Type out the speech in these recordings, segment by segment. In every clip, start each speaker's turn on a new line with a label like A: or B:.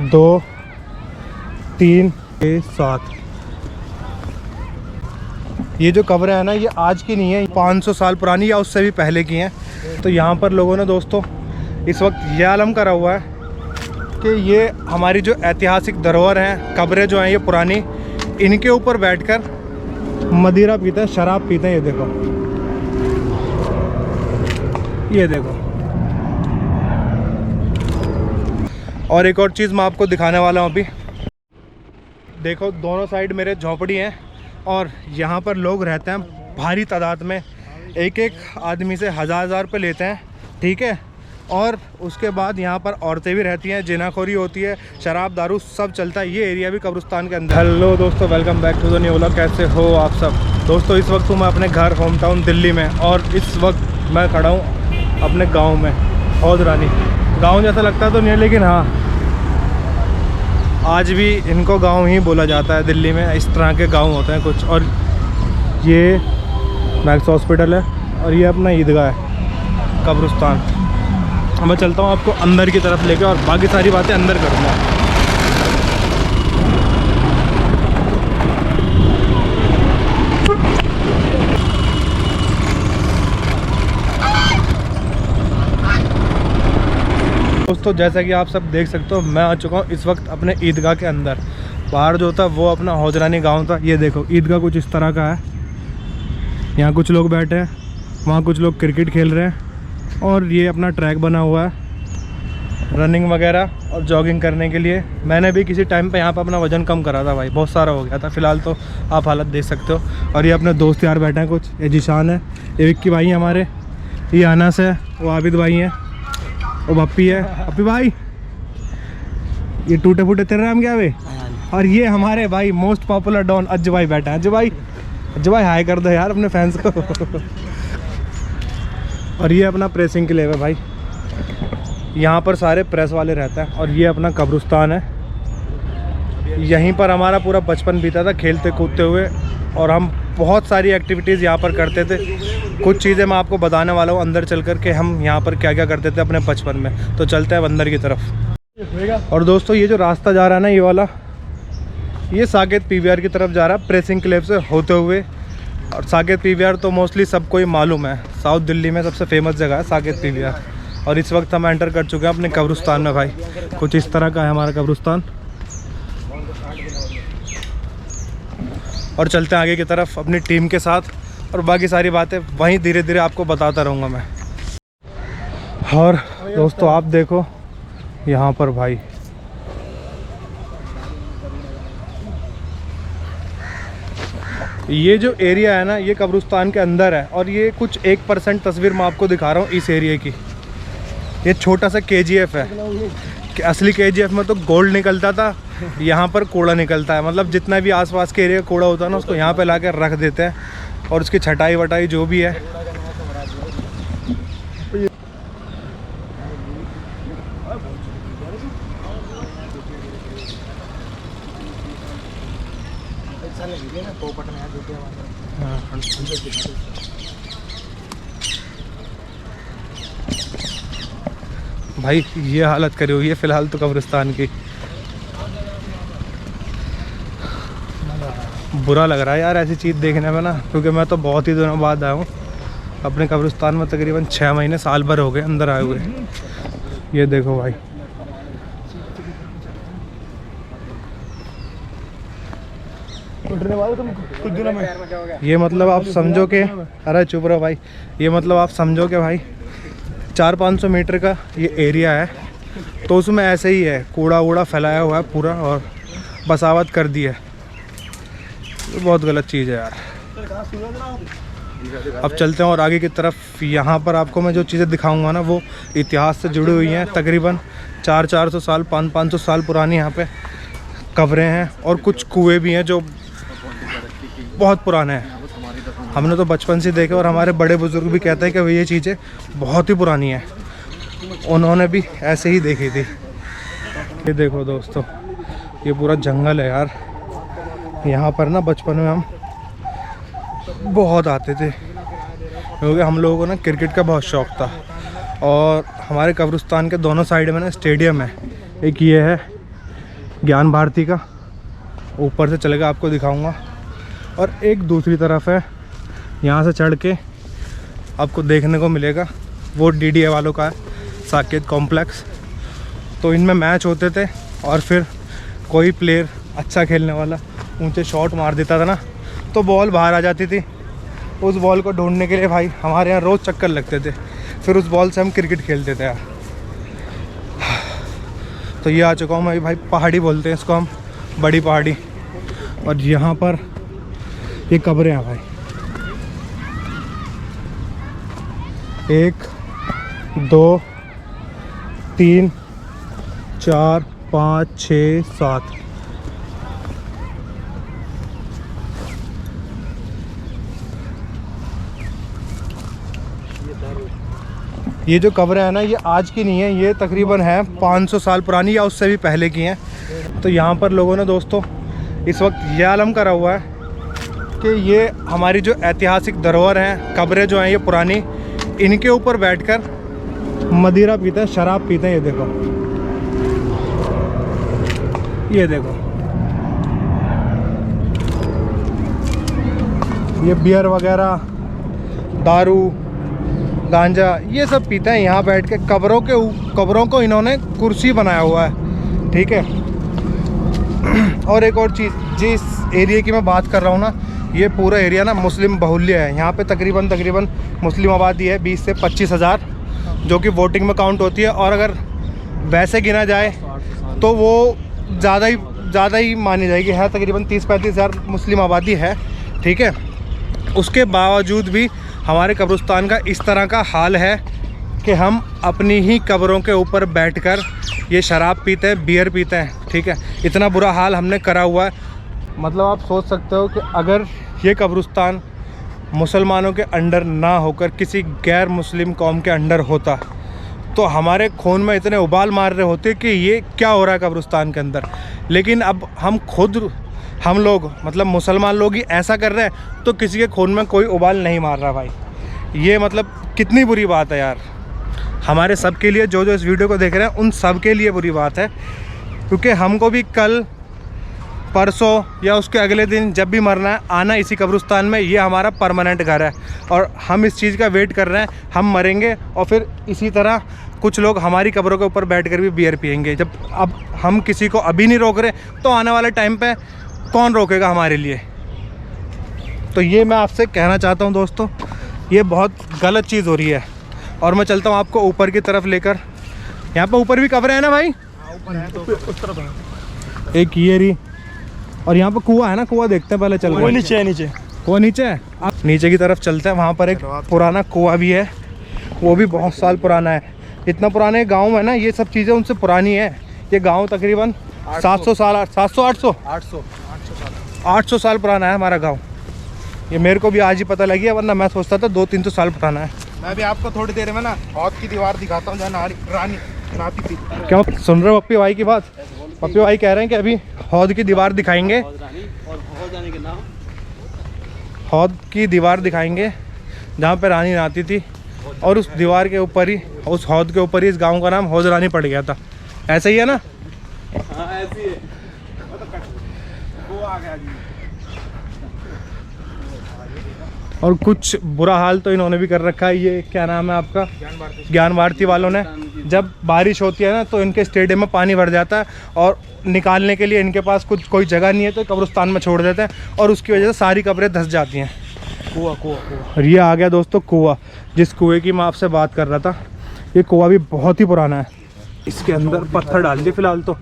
A: 2 3 7। ये जो कब्रें हैं ना, ये आज की नहीं है, 500 साल पुरानी या उससे भी पहले की हैं। तो यहाँ पर लोगों ने दोस्तों इस वक्त ये आलम करा हुआ है कि ये हमारी जो ऐतिहासिक धरोहर हैं, कब्रें जो हैं ये पुरानी, इनके ऊपर बैठकर मदिरा पीते हैं, शराब पीते हैं। ये देखो, ये देखो। और एक और चीज़ मैं आपको दिखाने वाला हूँ अभी। देखो, दोनों साइड मेरे झोपड़ी हैं और यहाँ पर लोग रहते हैं भारी तादाद में। एक एक आदमी से 1000 रुपये लेते हैं, ठीक है। और उसके बाद यहाँ पर औरतें भी रहती हैं, जिनाखोरी होती है, शराब दारू सब चलता है। ये एरिया भी कब्रिस्तान के अंदर। हेलो दोस्तों, welcome back to the new vlog. कैसे हो आप सब दोस्तों? इस वक्त मैं अपने घर होम टाउन दिल्ली में, और इस वक्त मैं खड़ा हूँ अपने गांव में, हौजरानी। गांव जैसा लगता तो नहीं है, लेकिन हाँ, आज भी इनको गांव ही बोला जाता है। दिल्ली में इस तरह के गांव होते हैं कुछ। और ये मैक्स हॉस्पिटल है और ये अपना ईदगाह है, कब्रिस्तान। मैं चलता हूँ आपको अंदर की तरफ लेके, और बाकी सारी बातें अंदर करूँगा। दोस्तों, जैसा कि आप सब देख सकते हो, मैं आ चुका हूँ इस वक्त अपने ईदगाह के अंदर। बाहर जो था वो अपना हौजरानी गांव था। ये देखो, ईदगाह कुछ इस तरह का है। यहाँ कुछ लोग बैठे हैं, वहाँ कुछ लोग क्रिकेट खेल रहे हैं, और ये अपना ट्रैक बना हुआ है रनिंग वगैरह और जॉगिंग करने के लिए। मैंने भी किसी टाइम पे यहाँ पर अपना वज़न कम करा था भाई, बहुत सारा हो गया था। फ़िलहाल तो आप हालत देख सकते हो। और ये अपने दोस्त यार बैठे हैं कुछ। ये जिशान है, ये विक्की भाई हैं हमारे, ये अनस है, वो आबिद भाई हैं, वो बप्पी है, बप्पी भाई। ये टूटे फूटे तेरे नाम क्या वे? और ये हमारे भाई मोस्ट पॉपुलर डॉन अज्जू भाई बैठा है। अज्जू भाई हाई कर दो यार अपने फैंस को। और ये अपना प्रेसिंग के लिए है भाई, यहाँ पर सारे प्रेस वाले रहते हैं। और ये अपना कब्रिस्तान है। यहीं पर हमारा पूरा बचपन बीता था, खेलते कूदते हुए। और हम बहुत सारी एक्टिविटीज़ यहाँ पर करते थे। कुछ चीज़ें मैं आपको बताने वाला हूँ अंदर चल कर के हम यहाँ पर क्या क्या करते थे अपने बचपन में। तो चलते हैं अंदर की तरफ। और दोस्तों, ये जो रास्ता जा रहा है ना, ये वाला, ये साकेत पीवीआर की तरफ जा रहा है, प्रेसिंग क्लेव से होते हुए। और साकेत पीवीआर तो मोस्टली सबको ही मालूम है, साउथ दिल्ली में सबसे फेमस जगह है साकेत पीवीआर। और इस वक्त हम एंटर कर चुके हैं अपने कब्रिस्तान में भाई। कुछ इस तरह का है हमारा कब्रिस्तान। और चलते हैं आगे की तरफ अपनी टीम के साथ, और बाकी सारी बातें वहीं धीरे धीरे आपको बताता रहूँगा मैं। और दोस्तों, आप देखो यहाँ पर भाई, ये जो एरिया है ना, ये कब्रिस्तान के अंदर है। और ये कुछ 1% तस्वीर मैं आपको दिखा रहा हूँ इस एरिया की। ये छोटा सा KGF है। कि असली KGF में तो गोल्ड निकलता था, यहाँ पर कूड़ा निकलता है। मतलब जितना भी आसपास के एरिया कूड़ा होता है ना, उसको यहाँ पे लाकर रख देते हैं, और उसकी छटाई वटाई जो भी है। भाई ये हालत करी हुई है फ़िलहाल तो कब्रिस्तान की। बुरा लग रहा है यार ऐसी चीज़ देखने में ना, क्योंकि मैं तो बहुत ही दिनों बाद आया हूँ अपने कब्रिस्तान में। तकरीबन 6 महीने साल भर हो गए अंदर आए हुए। ये देखो भाई, ये मतलब आप समझो कि, अरे चुप रहो भाई, ये मतलब आप समझो कि भाई 400-500 मीटर का ये एरिया है। तो उसमें ऐसे ही है, कूड़ा वूड़ा फैलाया हुआ है पूरा, और बसावट कर दी है। तो बहुत गलत चीज़ है यार। अब चलते हैं और आगे की तरफ। यहाँ पर आपको मैं जो चीज़ें दिखाऊंगा ना, वो इतिहास से जुड़ी हुई हैं। तकरीबन 400-400 साल, 500-500 साल पुरानी यहाँ पे कब्रें हैं। और कुछ कुएँ भी हैं जो बहुत पुराने हैं। हमने तो बचपन से देखे, और हमारे बड़े बुजुर्ग भी कहते हैं कि ये चीज़ें बहुत ही पुरानी हैं, उन्होंने भी ऐसे ही देखी थी। ये देखो दोस्तों, ये पूरा जंगल है यार। यहाँ पर ना बचपन में हम बहुत आते थे, क्योंकि हम लोगों को ना क्रिकेट का बहुत शौक़ था। और हमारे कब्रिस्तान के दोनों साइड में ना स्टेडियम है। एक ये है, ज्ञान भारती का, ऊपर से चलेगा आपको दिखाऊंगा। और एक दूसरी तरफ है, यहाँ से चढ़ के आपको देखने को मिलेगा, वो DDA वालों का है, साकेत कॉम्प्लेक्स। तो इनमें मैच होते थे और फिर कोई प्लेयर अच्छा खेलने वाला ऊंचे शॉट मार देता था ना, तो बॉल बाहर आ जाती थी। उस बॉल को ढूंढने के लिए भाई हमारे यहाँ रोज़ चक्कर लगते थे, फिर उस बॉल से हम क्रिकेट खेलते थे यार। तो ये आ चुका हूँ मैं भाई, पहाड़ी बोलते हैं इसको हम, बड़ी पहाड़ी। और यहाँ पर ये कब्रें हैं भाई, 1 2 3 4 5 6 7। ये जो कब्रें हैं ना, ये आज की नहीं है, ये तकरीबन है 500 साल पुरानी या उससे भी पहले की हैं। तो यहाँ पर लोगों ने दोस्तों इस वक्त ये आलम करा हुआ है कि ये हमारी जो ऐतिहासिक धरोहर हैं, कब्रें जो हैं ये पुरानी, इनके ऊपर बैठकर मदिरा पीते हैं, शराब पीते हैं। ये देखो, ये देखो, ये बियर वगैरह, दारू, गांजा, ये सब पीते हैं यहाँ बैठ के। कब्रों को इन्होंने कुर्सी बनाया हुआ है, ठीक है। और एक और चीज़, जिस एरिया की मैं बात कर रहा हूँ ना, ये पूरा एरिया ना मुस्लिम बहुल्य है। यहाँ पे तकरीबन मुस्लिम आबादी है 20 से 25 हज़ार, जो कि वोटिंग में काउंट होती है। और अगर वैसे गिना जाए तो वो ज़्यादा ही मानी जाएगी, है तकरीबन 30-35 हज़ार मुस्लिम आबादी है, ठीक है। उसके बावजूद भी हमारे कब्रिस्तान का इस तरह का हाल है कि हम अपनी ही कब्रों के ऊपर बैठकर ये शराब पीते हैं, बियर पीते हैं, ठीक है। इतना बुरा हाल हमने करा हुआ है। मतलब आप सोच सकते हो कि अगर ये कब्रिस्तान मुसलमानों के अंडर ना होकर किसी गैर मुस्लिम कौम के अंडर होता, तो हमारे खून में इतने उबाल मार रहे होते कि ये क्या हो रहा है कब्रिस्तान के अंदर। लेकिन अब हम लोग मतलब मुसलमान लोग ही ऐसा कर रहे हैं, तो किसी के खून में कोई उबाल नहीं मार रहा भाई। ये मतलब कितनी बुरी बात है यार, हमारे सब के लिए, जो इस वीडियो को देख रहे हैं उन सब के लिए बुरी बात है। क्योंकि हमको भी कल परसों या उसके अगले दिन जब भी मरना है, आना इसी कब्रिस्तान में। ये हमारा परमानेंट घर है और हम इस चीज़ का वेट कर रहे हैं, हम मरेंगे और फिर इसी तरह कुछ लोग हमारी कब्रों के ऊपर बैठकर भी बियर पियेंगे। जब अब हम किसी को अभी नहीं रोक रहे, तो आने वाले टाइम पे कौन रोकेगा हमारे लिए। तो ये मैं आपसे कहना चाहता हूँ दोस्तों, ये बहुत गलत चीज़ हो रही है। और मैं चलता हूँ आपको ऊपर की तरफ लेकर। यहाँ पे ऊपर भी कब्रें हैं ना भाई? ऊपर है, तो उस तरफ एक ये रही। और यहाँ पे कुआं है ना, कुआं देखते हैं पहले चल रहा है। नीचे है, नीचे कुआं नीचे है। आप नीचे की तरफ चलते हैं, वहाँ पर एक पुराना कुआं भी है, वो भी बहुत साल पुराना है। इतना पुराने गाँव है ना, ये सब चीज़ें उनसे पुरानी है। ये गाँव तकरीबन 700 साल 800 साल पुराना है हमारा गांव। ये मेरे को भी आज ही पता लगी है, वरना मैं सोचता था 200-300 साल पुराना है।
B: मैं भी आपको थोड़ी देर में ना हौद की दीवार दिखाता हूँ, जहाँ रानी नहाती थी।
A: क्यों सुन रहे हो पप्पी भाई की बात? पप्पी भाई कह रहे हैं कि अभी हौद की दीवार दिखाएंगे, हौद की दीवार दिखाएंगे जहाँ पे रानी नहाती थी। और उस दीवार के ऊपर ही, उस हौद के ऊपर ही इस गाँव का नाम हौद रानी पड़ गया था। ऐसा ही है ना?
B: हाँ ऐसी है। वो आ गया जी।
A: और कुछ बुरा हाल तो इन्होंने भी कर रखा है। ये क्या नाम है आपका? ज्ञान भारती वालों ने। जब बारिश होती है ना, तो इनके स्टेडियम में पानी भर जाता है और निकालने के लिए इनके पास कोई जगह नहीं है, तो कब्रिस्तान में छोड़ देते हैं और उसकी वजह से सारी कब्रें धंस जाती हैं। कुआं। और ये आ गया दोस्तों कुआं, जिस कुएं की मैं आपसे बात कर रहा था। ये कुआं भी बहुत ही पुराना है। इसके अंदर पत्थर डाल दिए फिलहाल तो।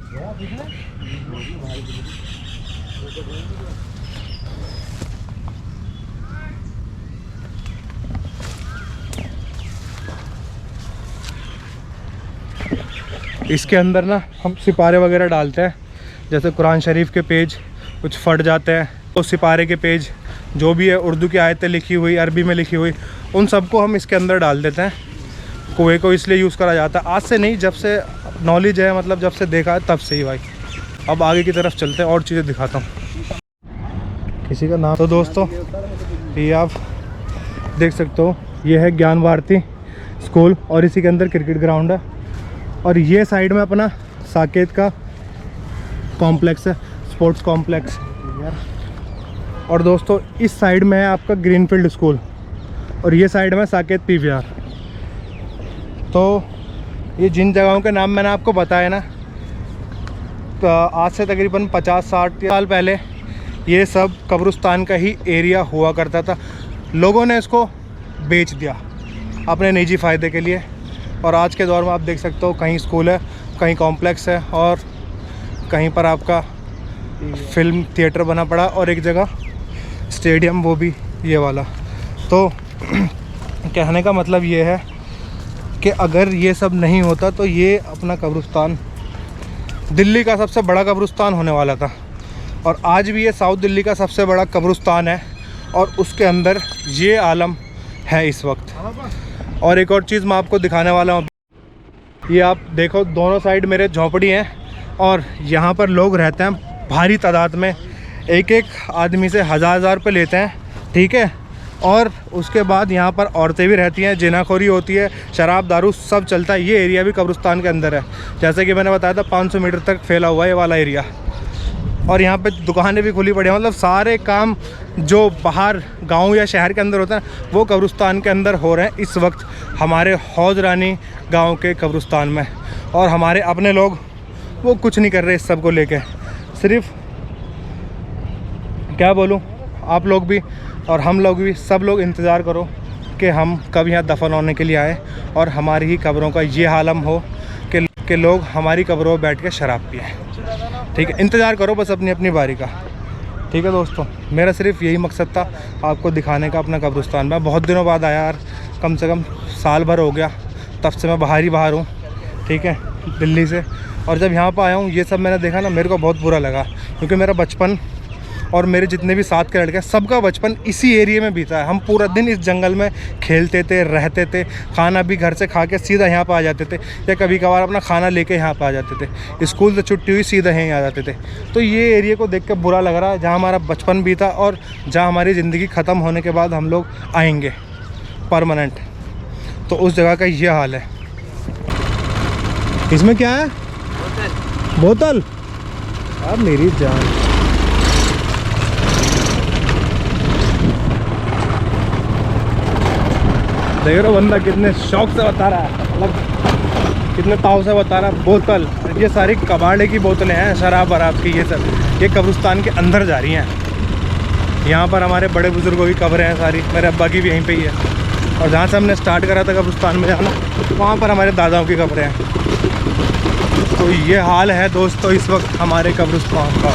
A: इसके अंदर ना हम सिपारे वगैरह डालते हैं, जैसे कुरान शरीफ के पेज कुछ फट जाते हैं, तो सिपारे के पेज जो भी है, उर्दू की आयतें लिखी हुई, अरबी में लिखी हुई, उन सबको हम इसके अंदर डाल देते हैं। कुएं को इसलिए यूज़ करा जाता है, आज से नहीं, जब से नॉलेज है, मतलब जब से देखा है तब से ही भाई। अब आगे की तरफ चलते हैं और चीज़ें दिखाता हूँ। किसी का नाम तो दोस्तों ये आप देख सकते हो, ये है ज्ञान भारती स्कूल और इसी के अंदर क्रिकेट ग्राउंड है। और ये साइड में अपना साकेत का कॉम्प्लेक्स है, स्पोर्ट्स कॉम्प्लेक्स। और दोस्तों इस साइड में है आपका ग्रीनफील्ड स्कूल और ये साइड में साकेत पीवीआर। तो ये जिन जगहों के नाम मैंने आपको बताया ना, तो आज से तकरीबन 50-60 साल पहले ये सब कब्रिस्तान का ही एरिया हुआ करता था। लोगों ने इसको बेच दिया अपने निजी फ़ायदे के लिए। और आज के दौर में आप देख सकते हो कहीं स्कूल है, कहीं कॉम्प्लेक्स है और कहीं पर आपका फिल्म थिएटर बना पड़ा और एक जगह स्टेडियम, वो भी ये वाला। तो कहने का मतलब ये है कि अगर ये सब नहीं होता तो ये अपना कब्रिस्तान दिल्ली का सबसे बड़ा कब्रिस्तान होने वाला था। और आज भी ये साउथ दिल्ली का सबसे बड़ा कब्रिस्तान है और उसके अंदर ये आलम है इस वक्त। और एक और चीज़ मैं आपको दिखाने वाला हूँ। ये आप देखो दोनों साइड मेरे झोंपड़ी हैं और यहाँ पर लोग रहते हैं भारी तादाद में। एक एक आदमी से हज़ार रुपये लेते हैं, ठीक है। और उसके बाद यहाँ पर औरतें भी रहती हैं, जिनाखोरी होती है, शराब दारू सब चलता है। ये एरिया भी कब्रिस्तान के अंदर है, जैसे कि मैंने बताया था 500 मीटर तक फैला हुआ है ये वाला एरिया। और यहाँ पे दुकानें भी खुली पड़ी हैं, मतलब सारे काम जो बाहर गांव या शहर के अंदर होता है वो कब्रिस्तान के अंदर हो रहे हैं इस वक्त हमारे हौज रानी गाँव के कब्रिस्तान में। और हमारे अपने लोग वो कुछ नहीं कर रहे इस सब को लेके। सिर्फ क्या बोलूँ, आप लोग भी और हम लोग भी, सब लोग इंतज़ार करो कि हम कब यहाँ दफन होने के लिए आए और हमारी ही कब्रों का ये हालम हो कि लोग हमारी कब्रों में बैठ के शराब पिए। ठीक है, इंतज़ार करो बस अपनी अपनी बारी का। ठीक है दोस्तों, मेरा सिर्फ यही मकसद था आपको दिखाने का अपना कब्रिस्तान। मैं बहुत दिनों बाद आया यार, कम से कम साल भर हो गया, तब से मैं बाहर हूँ, ठीक है, दिल्ली से। और जब यहाँ पर आया हूँ ये सब मैंने देखा ना, मेरे को बहुत बुरा लगा, क्योंकि मेरा बचपन और मेरे जितने भी साथ के लड़के, सबका बचपन इसी एरिया में बीता है। हम पूरा दिन इस जंगल में खेलते थे, रहते थे, खाना भी घर से खा के सीधा यहाँ पर आ जाते थे, या कभी कभार अपना खाना लेके यहाँ पर आ जाते थे। स्कूल से छुट्टी हुई सीधा यहीं आ जाते थे। तो ये एरिया को देख के बुरा लग रहा है, जहाँ हमारा बचपन बीता और जहाँ हमारी ज़िंदगी ख़त्म होने के बाद हम लोग आएंगे परमानेंट, तो उस जगह का ये हाल है। इसमें क्या है? बोतल। अब मेरी जान, देख रहे हो बंदा कितने शौक से बता रहा है, मतलब कितने ताव से बता रहा है। बोतल, ये सारी कबाड़े की बोतलें हैं, शराब वराब की, ये सब ये कब्रिस्तान के अंदर जा रही हैं। यहाँ पर हमारे बड़े बुजुर्गों की कब्रें हैं सारी, मेरे अब्बा की भी यहीं पे ही है। और जहाँ से हमने स्टार्ट करा था कब्रिस्तान में जाना, वहाँ पर हमारे दादाओं की कब्रें हैं। तो ये हाल है दोस्तों इस वक्त हमारे कब्रिस्तान का।